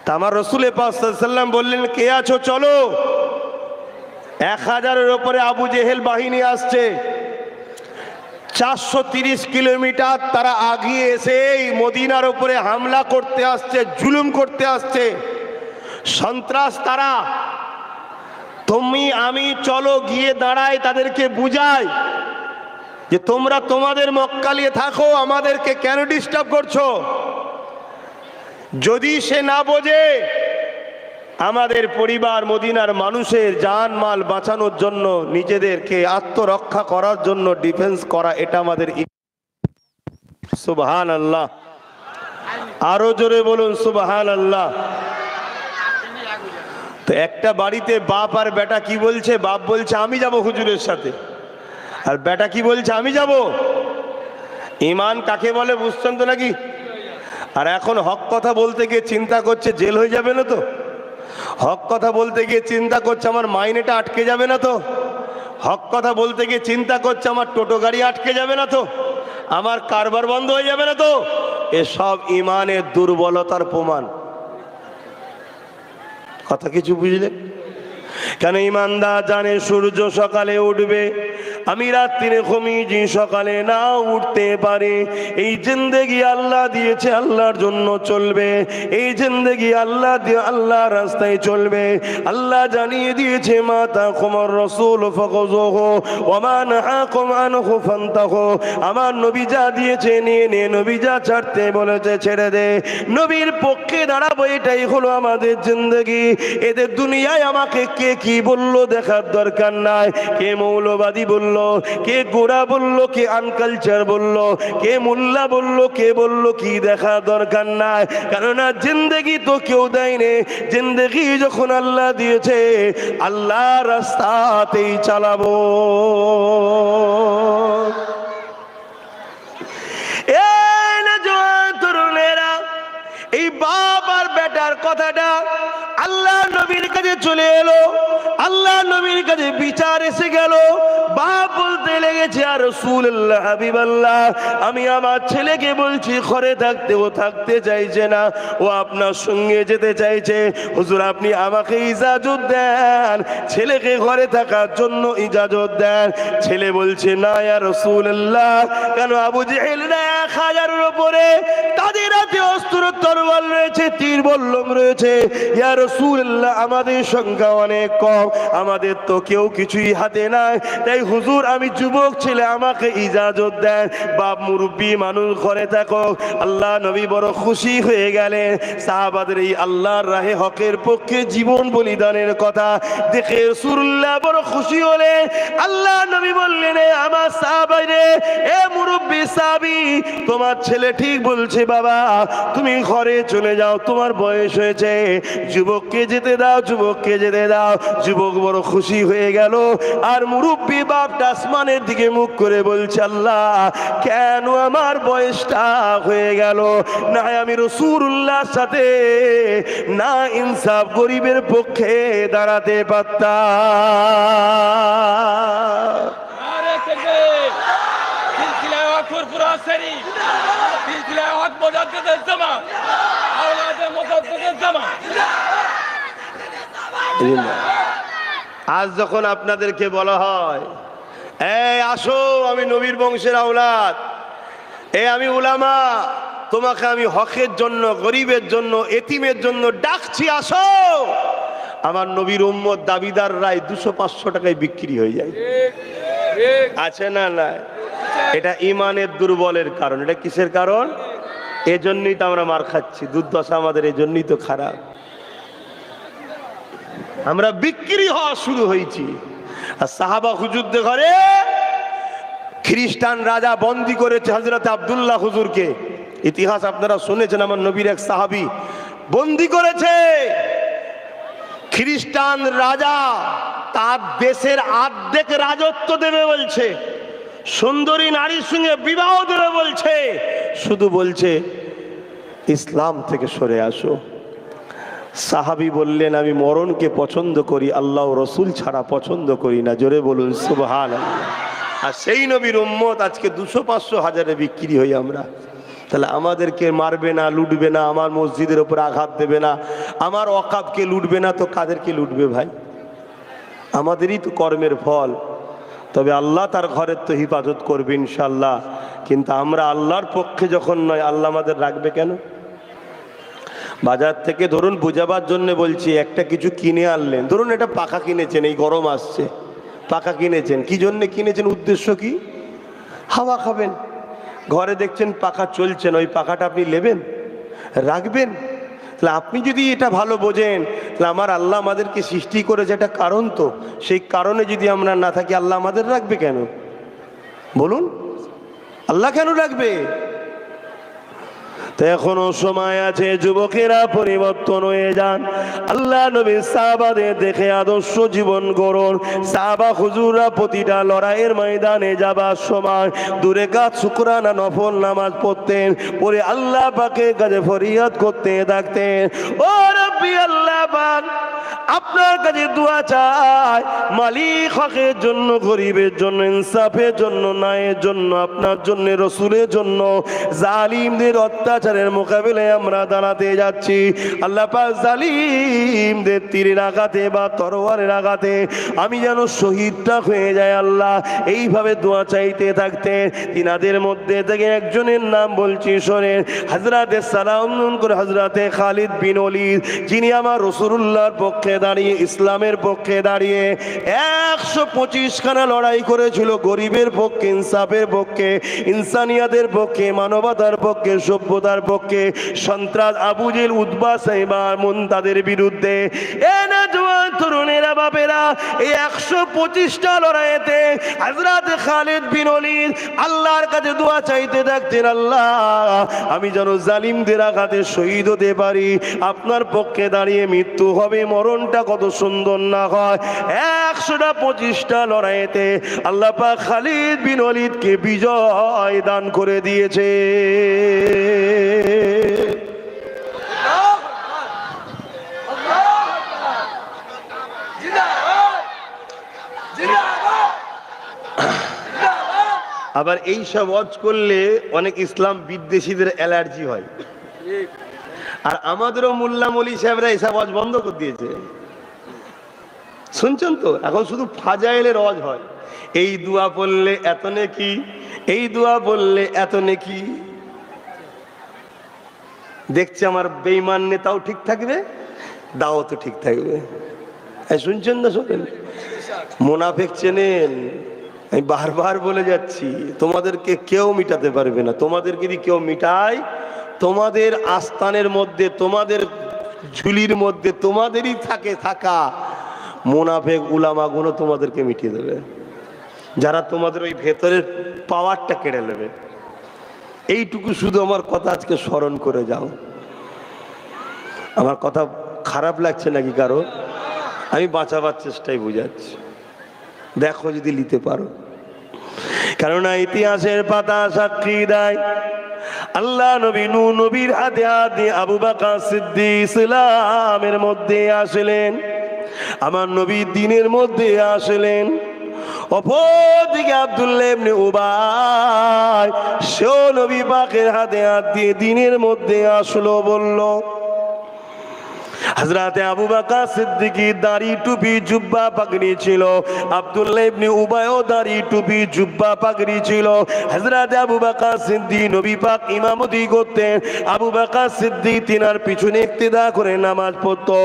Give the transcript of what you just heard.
তা আমার রসুল পাক সাল্লাল্লাহু আলাইহি ওয়াসাল্লাম বললেন, কে আছো চলো। 1000-এর উপরে আবু জেহেল বাহিনী আসছে। 430 কিলোমিটার তারা আগিয়ে এসে এই মদিনার উপরে হামলা করতে আসছে, জুলুম করতে আসছে, সন্ত্রাস তারা। তুমি আমি চলো গিয়ে দাঁড়াই, তাদেরকে বুঝাই যে তোমরা তোমাদের মক্কা নিয়ে থাকো, আমাদেরকে কেন ডিস্টার্ব করছো। যদি সে না বোঝে, আমাদের পরিবার মদিনার মানুষের জান মাল বাঁচানোর জন্য, নিজেদেরকে আত্মরক্ষা করার জন্য ডিফেন্স করা, এটা আমাদের। সুবহানাল্লাহ, আরো জোরে বলুন সুবহানাল্লাহ। তো একটা বাড়িতে বাপ আর বেটা কি বলছে? বাপ বলছে আমি যাব হুজুরের সাথে, আর বেটা কি বলছে? আমি যাব। ঈমান কাকে বলে বুঝছেন তো নাকি? আর এখন হক কথা বলতে গিয়ে চিন্তা করছে জেল হয়ে যাবে না তো। হক কথা বলতে গিয়ে চিন্তা করছে আমার মাইনেটা আটকে যাবে না তো। হক কথা বলতে গিয়ে চিন্তা করছে আমার টোটো গাড়ি আটকে যাবে না তো, আমার কারবার বন্ধ হয়ে যাবে না তো। এসব ঈমানের দুর্বলতার প্রমাণ। কথা কিছু বুঝলে? কেন? ঈমানদার জানে সূর্য সকালে উঠবে, আমি রাত্রিরে ঘুমিয়ে সকালে না উঠতে পারে। এই জিন্দেগি আল্লাহ দিয়েছে, আল্লাহর জন্য চলবে। এই জিন্দেগি আল্লাহ দিয়ে আল্লাহর রাস্তায় চলবে। আল্লাহ জানিয়ে দিয়েছে মা তাকুমুর রাসূল ফাখুযুহু ওয়া মা নাহাকুম আনহু ফান্তাহু। আমার নবী যা দিয়েছে নিয়ে নে, নবী যা ছাড়তে বলেছে ছেড়ে দে। নবীর পক্ষে দাঁড়াবো, এটাই হলো আমাদের জিন্দেগি। এদের দুনিয়ায় আমাকে কে কি বললো দেখার দরকার নাই। কে মৌলবাদী বললো, কে গোরা বললো, কে আনকালচার বললো, কে মোল্লা বললো, কে বললো কি, দেখা দরকার নাই। কেননা জিন্দেগি তো কেউ দেয়নি। জিন্দেগি যখন আল্লাহ দিয়েছে, আল্লাহ রাস্তাতেই চালাবো। তরুণেরা, এই বাপ আর বেটার কথাটা আল্লাহ নবীর কাছে চলে এলো। আল্লাহ নবীর কাছে বিচার এসে গেল। বাপ বলতে লেগেছে, আর রাসূলুল্লাহ হাবিবাল্লাহ, আমি আমার ছেলেকে বলছি ঘরে থাকতে, ও থাকতে চাইছে না, ও আপনার সঙ্গে যেতে চাইছে। হুজুর আপনি আমাকে ইজাজত দেন, ছেলেকে ঘরে থাকার জন্য ইজাজত দেন। ছেলে বলছে না ইয়া রাসূলুল্লাহ। কেন? আবু জেহেল 1000-এর উপরে, তাদের হাতে অস্ত্র তরোয়াল রয়েছে, তীর বল্লম রয়েছে। ইয়া রাসূলুল্লাহ আমাদের সংখ্যা অনেক কম, আমাদের তো কেউ কিছুই হাতে নাই। তাই হুজুর আমি যুবক ছেলে, আমাকে ইজাজত দেন। বাপ মুরব্বী মানুষ ঘরে থাকো। আল্লাহ নবী বড় খুশি হয়ে গেলেন। সাহাবাদের এই আল্লাহর রাহে হকের পক্ষে জীবন বলিদানের কথা দেখে রাসূলুল্লাহ বড় খুশি হলেন। আল্লাহ নবী বললেন, আমার সাহাবারে, এ মুরব্বী সাহাবী, তোমার ছেলে ঠিক বলছে বাবা, তুমি ঘরে চলে যাও, তোমার বয়স হয়েছে, যুবককে যেতে দাও, যুবককে যেতে দাও। যুবক বড় খুশি হয়ে গেল। আর মুরব্বী বাপটা আসমানের দিকে মুখ করে বলছে, আল্লাহ কেন আমার বয়সটা হয়ে গেল? না আমি রাসূলুল্লাহর সাথে না ইনসাফ গরিবের পক্ষে দাঁড়াতে পারতাম। আজ যখন আপনাদেরকে বলা হয়, এই আসো, আমি নবীর বংশের আওলাদ, আমি উলামা, তোমাকে আমি হকের জন্য, গরিবের জন্য, এতিমের জন্য ডাকছি, আসো। আমার নবীর উম্মত দাবিদাররাই 200-500 টাকায় বিক্রি হয়ে যায়। আছে না? না, এটা ইমানের দুর্বলের কারণ। এটা কিসের কারণ? এজন্যই তো আমরা মার খাচ্ছি, দুর্দশা আমাদের এজন্যই তো খারাপ। আমরা বিক্রি হওয়া শুরু হয়েছি। আর সাহাবা হুজুরদের ঘরে খ্রিস্টান রাজা বন্দী করেছে হযরত আব্দুল্লাহ হুজুরকে। ইতিহাস আপনারা শুনেছেন, আমার নবীর এক সাহাবী বন্দী করেছে। খ্রিস্টান রাজা তার দেশের অর্ধেক রাজত্ব দেবে বলছে, সুন্দরী নারীর সঙ্গে বিবাহ দেবে বলছে, শুধু বলছে ইসলাম থেকে সরে আসো। সাহাবী বললেন, আমি মরণকে পছন্দ করি, আল্লাহ রসুল ছাড়া পছন্দ করি না। জোরে বলুন সুবহানাল্লাহ। আর সেই নবীর উম্মত আজকে 200-500 হাজারে বিক্রি হই আমরা। তাহলে আমাদেরকে মারবে না, লুটবে না, আমার মসজিদের উপর আঘাত দেবে না, আমার ওয়াকাফকে লুটবে না, তো কাদেরকে লুটবে ভাই? আমাদেরই তো কর্মের ফল। তবে আল্লাহ তার ঘরের তো হিফাজত করবে ইনশাল্লাহ। কিন্তু আমরা আল্লাহর পক্ষে যখন নয়, আল্লাহ আমাদের রাখবে কেন? বাজার থেকে ধরুন বোঝাবার জন্য বলছি, একটা কিছু কিনে আনলেন, ধরুন এটা পাখা কিনেছেন, এই গরম আসছে, পাখা কিনেছেন, কি জন্য কিনেছেন? উদ্দেশ্য কি? হাওয়া খাবেন। ঘরে দেখছেন পাখা চলছেন, ওই পাখাটা আপনি নেবেন, রাখবেন? তাহলে আপনি যদি এটা ভালো বোঝেন, তাহলে আমার আল্লাহ আমাদেরকে সৃষ্টি করেছে একটা কারণ, তো সেই কারণে যদি আমরা না থাকি, আল্লাহ আমাদের রাখবে কেন? বলুন, আল্লাহ কেন রাখবে? তো এখনো সময় আছে, যুবকেরা পরিবর্তন হয়ে যান। আল্লাহ নবী সাহাবাদের দেখে আদর্শ জীবন গড়ুন। সাহাবা হুজুররা প্রতিটা লড়াইয়ের ময়দানে যাবার সময় দূরে কাজ শুকরানা নফল নামাজ পড়তেন, পরে আল্লাহ পাকের কাছে ফরিয়াদ করতে থাকতেন, ও রব্বি আল্লাহ পাক, আপনার কাছে দোয়া চাই, মালিক হকের জন্য, গরিবের জন্য, ইনসাফের জন্য, ন্যায়ের জন্য, আপনার জন্য, রসুলের জন্য। জালিমদের অত্যাচারের মোকাবিলায় আমরা দাঁড়াতে যাচ্ছি। আল্লাহ পাক জালিমদের তীরের আঘাতে বা তরোয়ারের আঘাতে আমি যেন শহীদটা হয়ে যায় আল্লাহ, এইভাবে দোয়া চাইতে থাকতেন। তিনাদের মধ্যে থেকে একজনের নাম বলছি, শোনেন। হযরতে সালাম করে হযরতে খালিদ বিন ওলীদ, যিনি আমার রাসূলুল্লাহর পক্ষে দাঁড়িয়ে, ইসলামের পক্ষে দাঁড়িয়ে 125 খানা লড়াই করেছিল, গরিবের পক্ষে, ইনসাফের পক্ষে, ইনসানিয়াতের পক্ষে, মানবতার পক্ষে, সভ্যতার পক্ষে। সন্ত্রাস আবু জেহেল, উতবা, সাইবা, মুনতাদের বিরুদ্ধে। এ না জওয়ান তরুণেরা, বাপেরা, এই 125টা লড়াইতে হযরত খালিদ বিন ওলীদ আল্লাহর কাছে দোয়া চাইতে থাকতেন, আল্লাহ আমি যেন জালিমদের আঘাতে শহীদ হতে পারি, আপনার পক্ষে দাঁড়িয়ে মৃত্যু হবে, মরণটা কত সুন্দর না হয়। 125টা লড়াইতে আল্লাহ পাক খালিদ বিন ওলীদকে বিজয় দান করে দিয়েছে। আবার এই সব ওয়াজ করলে অনেক ইসলাম বিদ্বেষীদের অ্যালার্জি হয়, আর আমাদেরও মোল্লা মৌলী সাহেবরা এসব ওয়াজ বন্ধ করে দিয়েছে। শুনছেন তো, এখন শুধু ফাজাইলের ওয়াজ হয়, এই দোয়া পড়লে এত নেকি, এই দোয়া বললে এত নেকি। দেখছে আমার বেঈমান নেতাও ঠিক থাকবে, দাওয়াতও ঠিক থাকবে। শুনছেন না? শোনেন, মুনাফিক চেনেন, আমি বারবার বলে যাচ্ছি, তোমাদেরকে কেউ মিটাতে পারবে না। তোমাদেরকে যদি কেউ মিটায়, তোমাদের আস্তানের মধ্যে, তোমাদের ঝুলির মধ্যে তোমাদেরই থাকা মুনাফিক উলামাগুলো তোমাদেরকে মিটিয়ে দেবে, যারা তোমাদের ওই ভেতরের পাওয়ারটা কেড়ে নেবে। এইটুকু শুধু আমার কথা আজকে স্মরণ করে যাও। আমার কথা খারাপ লাগছে নাকি কারো? আমি বাঁচাবার চেষ্টাই বুঝাচ্ছি, দেখো যদি নিতে পারো। কেননা ইতিহাসের পাতা সাক্ষী দেয়, আল্লাহ নবী নূহ নবীর হাতে হাত দিয়ে আবু বকর সিদ্দিক ইসলামের মধ্যে আসলেন, আমার নবী দ্বীনের মধ্যে আসলেন। অপরদিকে আব্দুল্লাহ ইবনে উবাই, সেও নবী পাকের হাতে হাত দিয়ে দ্বীনের মধ্যে আসলো। বলল, হযরতে আবু বকর সিদ্দিকী দাড়ি টুপি জুব্বা পাগড়ি ছিল, আব্দুল্লাহ ইবনে উবাইও দাড়ি টুপি জুব্বা পাগড়ি ছিল। হযরতে আবু বকর সিদ্দিক নবী পাক ইমামতি করতেন, আবু বকর সিদ্দিক তিনার পিছনে ইক্তেদা করে নামাজ পড়তো।